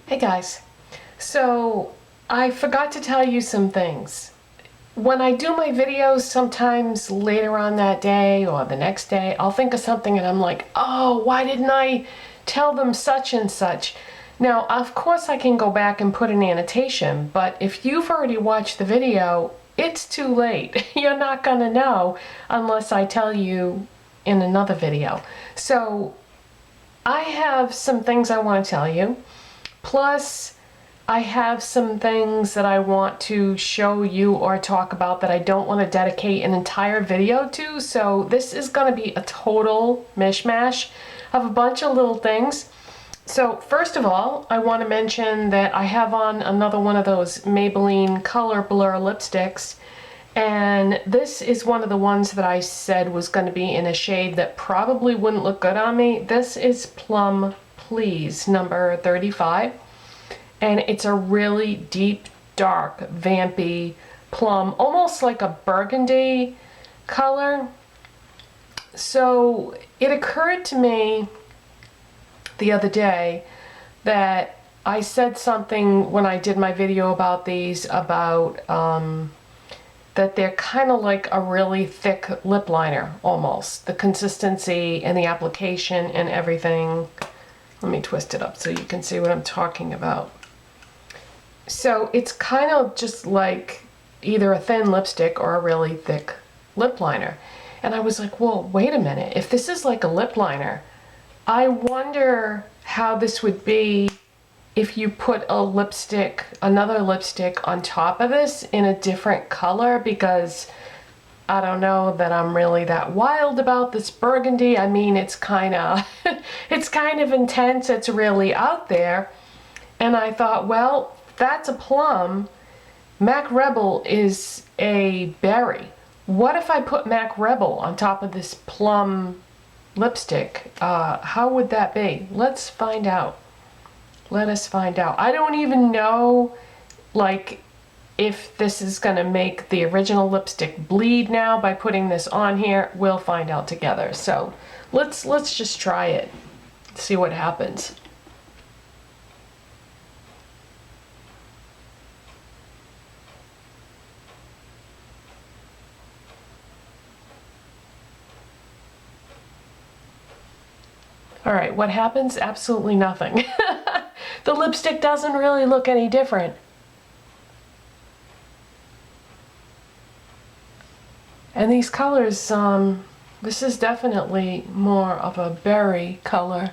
Hey guys, so I forgot to tell you some things. When I do my videos, sometimes later on that day or the next day, I'll think of something and I'm like, oh, why didn't I tell them such and such? Now, of course I can go back and put an annotation, but if you've already watched the video, it's too late. You're not gonna know unless I tell you in another video. So I have some things I want to tell you. Plus, I have some things that I want to show you or talk about that I don't want to dedicate an entire video to. So this is going to be a total mishmash of a bunch of little things. So first of all, I want to mention that I have on another one of those Maybelline Colorblur lipsticks. And this is one of the ones that I said was going to be in a shade that probably wouldn't look good on me. This is Plum Please, number 35. And it's a really deep, dark, vampy plum, almost like a burgundy color. So it occurred to me the other day that I said something when I did my video about these about that they're kind of like a really thick lip liner, almost. The consistency and the application and everything. Let me twist it up so you can see what I'm talking about. So it's kind of just like either a thin lipstick or a really thick lip liner. And I was like, well, wait a minute. If this is like a lip liner, I wonder how this would be if you put a lipstick, another lipstick on top of this in a different color, because I don't know that I'm really that wild about this burgundy. I mean, it's kind of it's kind of intense. It's really out there. And I thought, well, that's a plum. Mac Rebel is a berry. What if I put Mac Rebel on top of this plum lipstick? How would that be? Let's find out. Let us find out. I don't even know, like, if this is gonna make the original lipstick bleed now by putting this on here. We'll find out together. So let's just try it. See what happens. All right, what happens? Absolutely nothing. The lipstick doesn't really look any different. And these colors, this is definitely more of a berry color.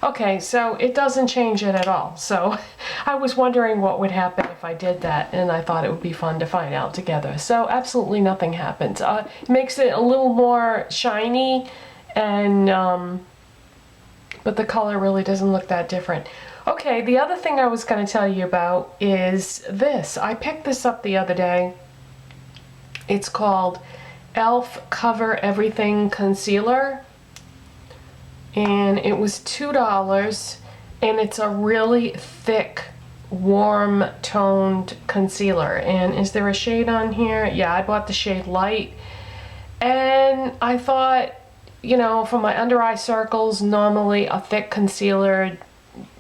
Okay, so it doesn't change it at all. So I was wondering what would happen if I did that, and I thought it would be fun to find out together. So absolutely nothing happens. It makes it a little more shiny, and but the color really doesn't look that different. Okay, the other thing I was going to tell you about is this. I picked this up the other day. It's called e.l.f. Cover Everything Concealer, and it was $2, and it's a really thick, warm toned concealer. And is there a shade on here? Yeah, I bought the shade Light, and I thought, you know, for my under eye circles, normally a thick concealer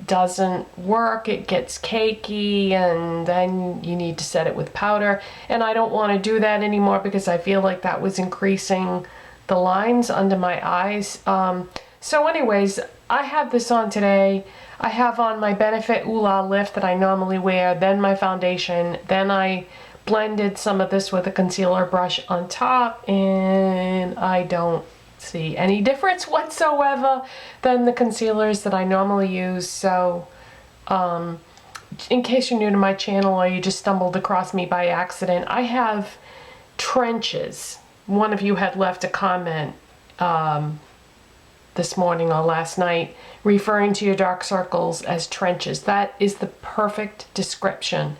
doesn't work. It gets cakey, and then you need to set it with powder, and I don't want to do that anymore because I feel like that was increasing the lines under my eyes. So anyways, I have this on today. I have on my Benefit e.l.f. lift that I normally wear, then my foundation, then I blended some of this with a concealer brush on top, and I don't see any difference whatsoever than the concealers that I normally use. So in case you're new to my channel or you just stumbled across me by accident, I have trenches. One of you had left a comment this morning or last night referring to your dark circles as trenches. That is the perfect description,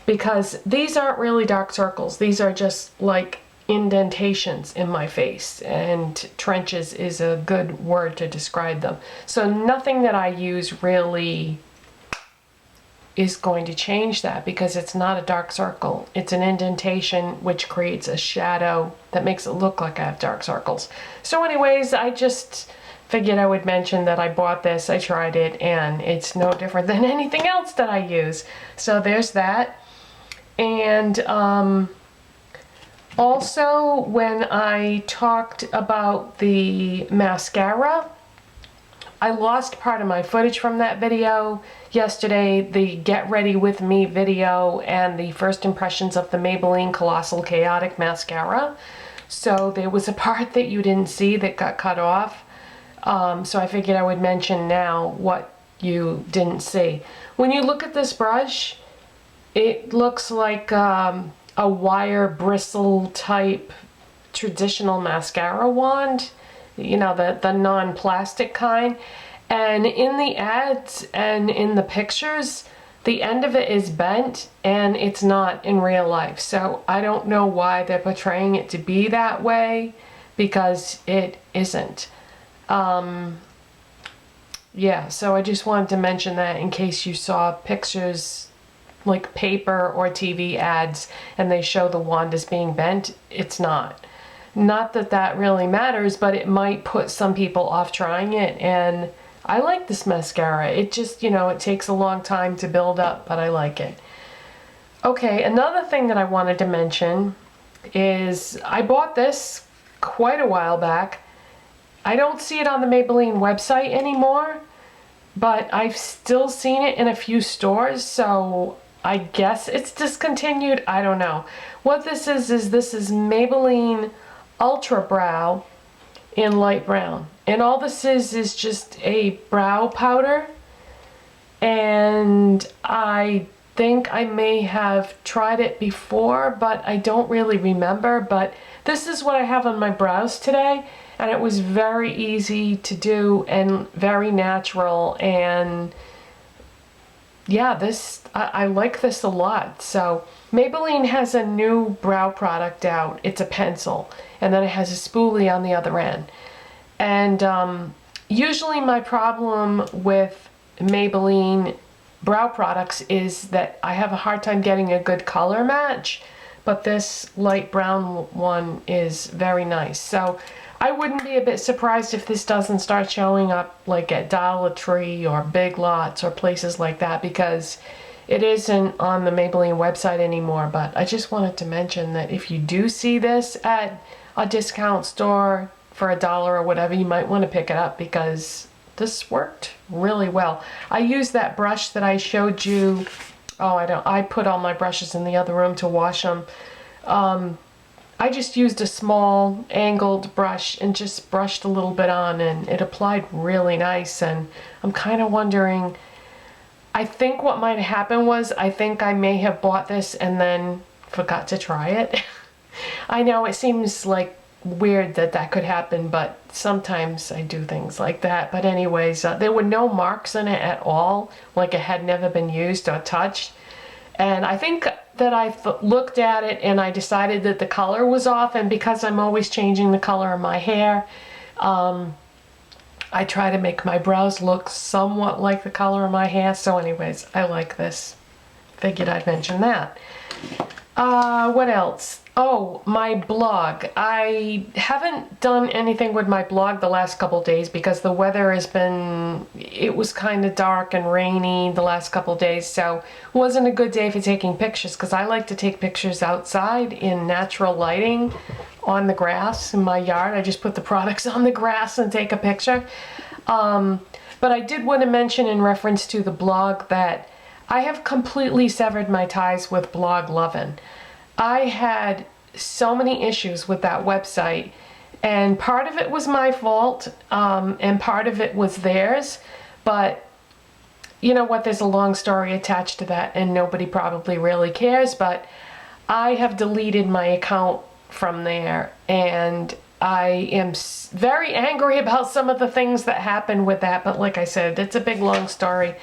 because these aren't really dark circles. These are just like indentations in my face, and trenches is a good word to describe them. So nothing that I use really is going to change that, because it's not a dark circle. It's an indentation which creates a shadow that makes it look like I have dark circles. So anyways, I just figured I would mention that I bought this, I tried it, and it's no different than anything else that I use. So there's that. And also, when I talked about the mascara, I lost part of my footage from that video yesterday, the Get Ready With Me video and the first impressions of the Maybelline Colossal Chaotic Mascara. So there was a part that you didn't see that got cut off. So I figured I would mention now what you didn't see. When you look at this brush, it looks like a wire bristle type traditional mascara wand. You know, the non-plastic kind. And in the ads and in the pictures, the end of it is bent, and it's not in real life. So I don't know why they're portraying it to be that way, because it isn't. Yeah, so I just wanted to mention that in case you saw pictures like paper or TV ads and they show the wand as being bent. It's not. Not that that really matters, but it might put some people off trying it, and I like this mascara. It just, you know, it takes a long time to build up, but I like it. Okay, another thing that I wanted to mention is I bought this quite a while back. I don't see it on the Maybelline website anymore, but I've still seen it in a few stores, so I guess it's discontinued. I don't know. What this is this is Maybelline Ultra Brow in light brown, and all this is just a brow powder, and I think I may have tried it before, but I don't really remember. But this is what I have on my brows today, and it was very easy to do and very natural, and yeah, this I like this a lot. So Maybelline has a new brow product out. It's a pencil, and then it has a spoolie on the other end. And usually my problem with Maybelline brow products is that I have a hard time getting a good color match, but this light brown one is very nice. So I wouldn't be a bit surprised if this doesn't start showing up like at Dollar Tree or Big Lots or places like that, because it isn't on the Maybelline website anymore. But I just wanted to mention that if you do see this at a discount store for $1 or whatever, you might want to pick it up, because this worked really well. I used that brush that I showed you. Oh, I put all my brushes in the other room to wash them. I just used a small angled brush and just brushed a little bit on, and it applied really nice. And I'm kind of wondering, I think what might have happened was, I think I may have bought this and then forgot to try it. I know it seems like weird that that could happen, but sometimes I do things like that. But anyways, there were no marks in it at all, like it had never been used or touched. And I think that I looked at it and I decided that the color was off, and because I'm always changing the color of my hair, I try to make my brows look somewhat like the color of my hair. So anyways, I like this. Figured I'd mention that. What else? Oh, my blog. I haven't done anything with my blog the last couple days because the weather has been, it was kind of dark and rainy the last couple days, so it wasn't a good day for taking pictures, because I like to take pictures outside in natural lighting on the grass in my yard. I just put the products on the grass and take a picture. But I did want to mention in reference to the blog that I have completely severed my ties with Blog Lovin'. I had so many issues with that website, and part of it was my fault, and part of it was theirs, but you know what, there's a long story attached to that, and nobody probably really cares. But I have deleted my account from there, and I am very angry about some of the things that happened with that, but like I said, it's a big long story.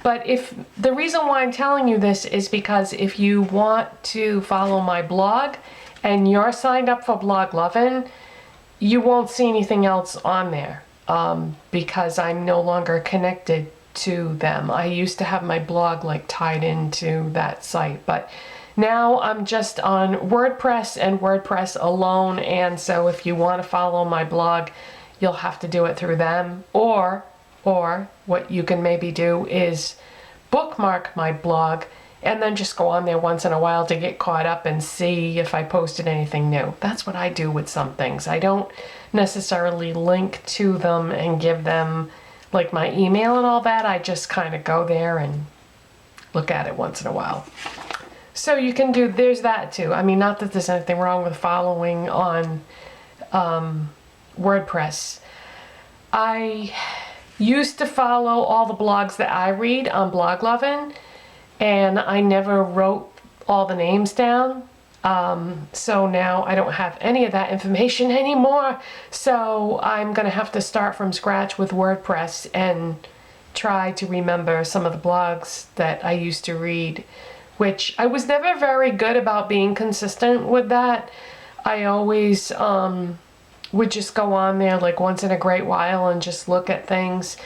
But if the reason why I'm telling you this is because if you want to follow my blog and you're signed up for Blog Lovin', you won't see anything else on there, because I'm no longer connected to them. I used to have my blog like tied into that site, but now I'm just on WordPress and WordPress alone. And so if you want to follow my blog, you'll have to do it through them, or what you can maybe do is bookmark my blog and then just go on there once in a while to get caught up and see if I posted anything new. That's what I do with some things. I don't necessarily link to them and give them like my email and all that. I just kind of go there and look at it once in a while. So you can do, there's that too. I mean, not that there's anything wrong with following on WordPress. I used to follow all the blogs that I read on Blog Lovin', and I never wrote all the names down. So now I don't have any of that information anymore. So I'm gonna have to start from scratch with WordPress and try to remember some of the blogs that I used to read, which I was never very good about being consistent with that. I always would just go on there like once in a great while and just look at things.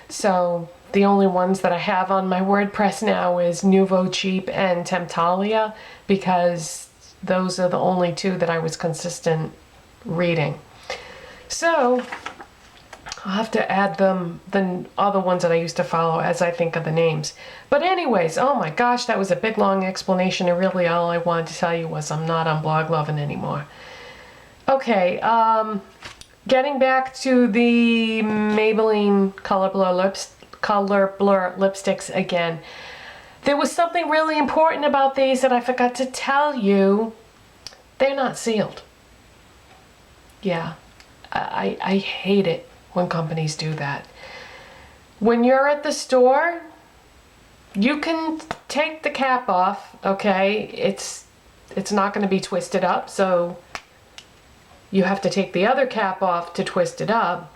So the only ones that I have on my WordPress now is Nouveau Cheap and Temptalia, because those are the only two that I was consistent reading. So I'll have to add them, the other ones that I used to follow, as I think of the names. But anyways, oh my gosh, that was a big long explanation, and really all I wanted to tell you was I'm not on Blog Lovin' anymore. Okay, getting back to the Maybelline Colorblur lipsticks again. There was something really important about these that I forgot to tell you. They're not sealed. Yeah, I hate it when companies do that. When you're at the store, you can take the cap off, okay? It's not going to be twisted up, so you have to take the other cap off to twist it up.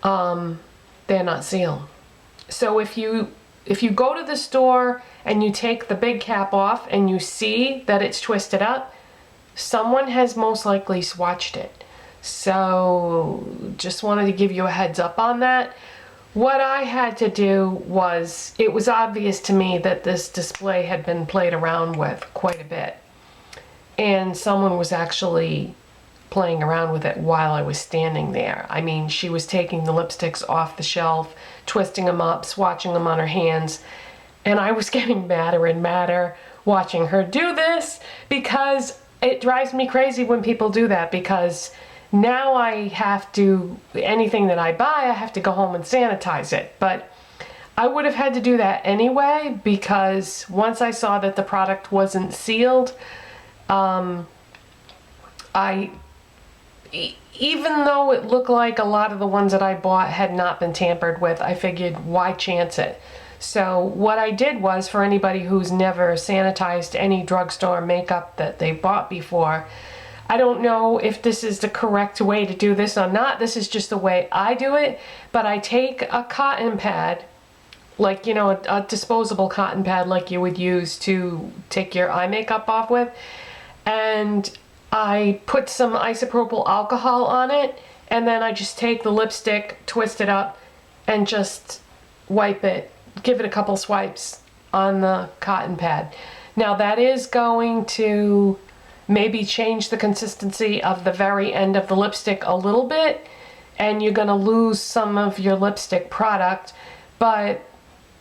They're not sealed. So if you go to the store and you take the big cap off and you see that it's twisted up, someone has most likely swatched it. So just wanted to give you a heads up on that. What I had to do was, it was obvious to me that this display had been played around with quite a bit. And someone was actually playing around with it while I was standing there. I mean, she was taking the lipsticks off the shelf, twisting them up, swatching them on her hands, and I was getting madder and madder watching her do this, because it drives me crazy when people do that, because now I have to, anything that I buy, I have to go home and sanitize it. But I would have had to do that anyway, because once I saw that the product wasn't sealed, even though it looked like a lot of the ones that I bought had not been tampered with, I figured, why chance it? So what I did was, for anybody who's never sanitized any drugstore makeup that they bought before, I don't know if this is the correct way to do this or not. This is just the way I do it. But I take a cotton pad, like, you know, a disposable cotton pad like you would use to take your eye makeup off with, and I put some isopropyl alcohol on it, and then I just take the lipstick, twist it up, and just wipe it, give it a couple swipes on the cotton pad. Now that is going to maybe change the consistency of the very end of the lipstick a little bit, and you're going to lose some of your lipstick product, but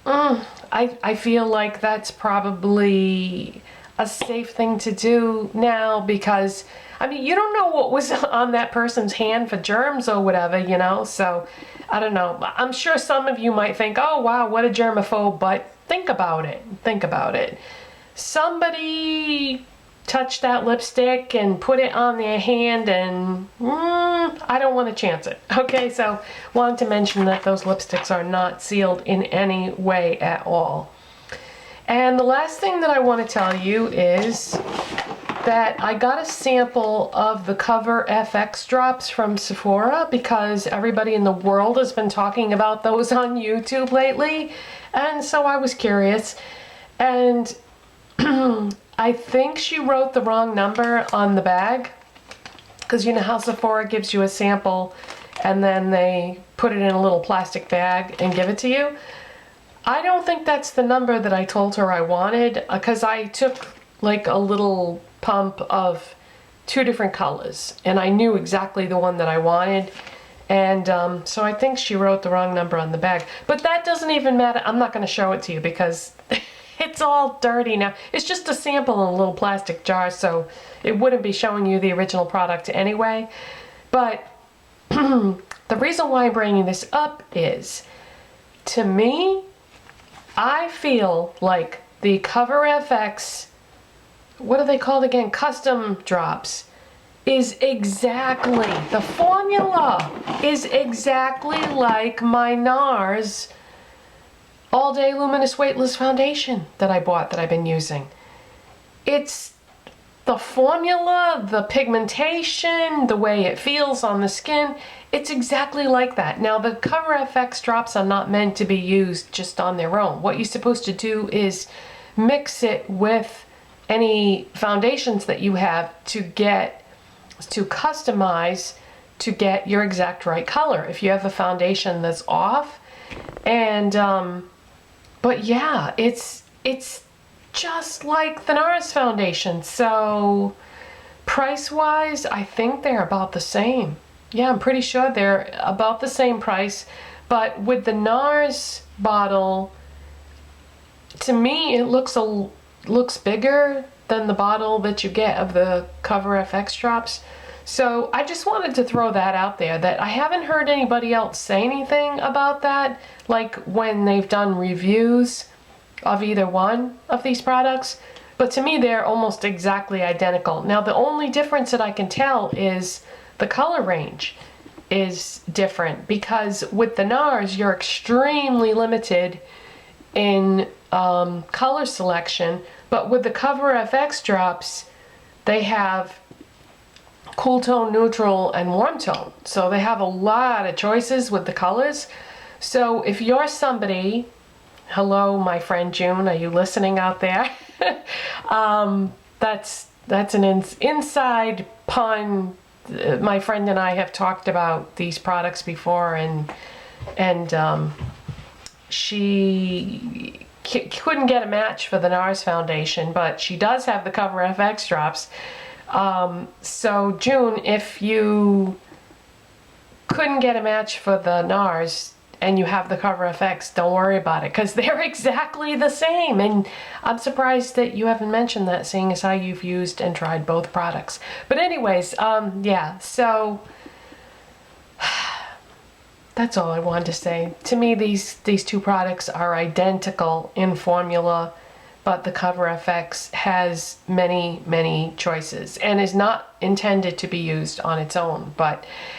I feel like that's probably a safe thing to do now, because I mean, you don't know what was on that person's hand for germs or whatever, you know, so I don't know. I'm sure some of you might think, oh wow, what a germaphobe, but think about it. Somebody touched that lipstick and put it on their hand, and I don't want to chance it. Okay, so wanted to mention that those lipsticks are not sealed in any way at all. And the last thing that I want to tell you is that I got a sample of the Cover FX drops from Sephora, because everybody in the world has been talking about those on YouTube lately, and so I was curious. And I think she wrote the wrong number on the bag, because you know how Sephora gives you a sample and then they put it in a little plastic bag and give it to you. I don't think that's the number that I told her I wanted, because I took like a little pump of two different colors, and I knew exactly the one that I wanted. And so I think she wrote the wrong number on the bag, but that doesn't even matter. I'm not going to show it to you because it's all dirty now. It's just a sample in a little plastic jar, so it wouldn't be showing you the original product anyway. But the reason why I'm bringing this up is, to me, I feel like the Cover FX, what are they called again? Custom drops, is exactly, the formula is exactly like my NARS All Day Luminous Weightless Foundation that I bought, that I've been using. It's the formula, the pigmentation, the way it feels on the skin, it's exactly like that. Now, the Cover FX drops are not meant to be used just on their own. What you're supposed to do is mix it with any foundations that you have to customize to get your exact right color if you have a foundation that's off. And but yeah, it's just like the NARS foundation. So price wise, I think they're about the same. Yeah, I'm pretty sure they're about the same price. But with the NARS bottle, to me it looks bigger than the bottle that you get of the Cover FX drops. So I just wanted to throw that out there, that I haven't heard anybody else say anything about that, like when they've done reviews of either one of these products. But to me, they're almost exactly identical. Now, the only difference that I can tell is the color range is different, because with the NARS, you're extremely limited in color selection. But with the Cover FX drops, they have cool tone, neutral, and warm tone. So they have a lot of choices with the colors. So if you're somebody, hello, my friend June, are you listening out there? That's an inside pun. My friend and I have talked about these products before, and she couldn't get a match for the NARS foundation, but she does have the Cover FX drops. So June, if you couldn't get a match for the NARS and you have the Cover FX, don't worry about it, because they're exactly the same. And I'm surprised that you haven't mentioned that, seeing as how you've used and tried both products. But anyways, yeah, so that's all I wanted to say. To me, these two products are identical in formula, but the Cover FX has many, many choices and is not intended to be used on its own.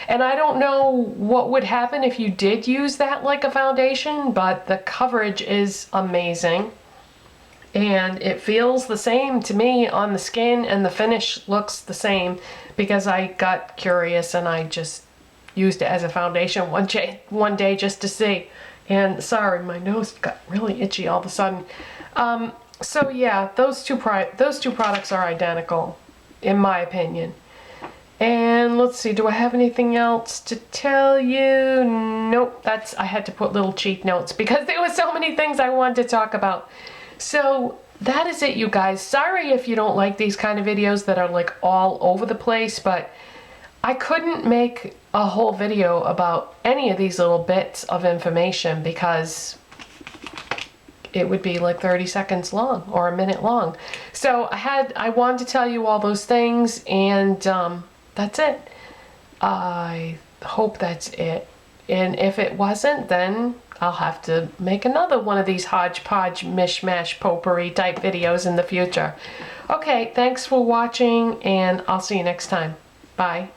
And I don't know what would happen if you did use that like a foundation, but the coverage is amazing. And it feels the same to me on the skin, and the finish looks the same, because I got curious and I just used it as a foundation one day just to see. And sorry, my nose got really itchy all of a sudden. So yeah, those two products are identical, in my opinion. And let's see, do I have anything else to tell you? Nope, I had to put little cheat notes because there were so many things I wanted to talk about. So that is it, you guys. Sorry if you don't like these kind of videos that are like all over the place, but I couldn't make a whole video about any of these little bits of information because it would be like 30 seconds long or a minute long. So I wanted to tell you all those things, and that's it. I hope that's it. And if it wasn't, then I'll have to make another one of these hodgepodge, mishmash, potpourri type videos in the future. Okay, thanks for watching, and I'll see you next time. Bye.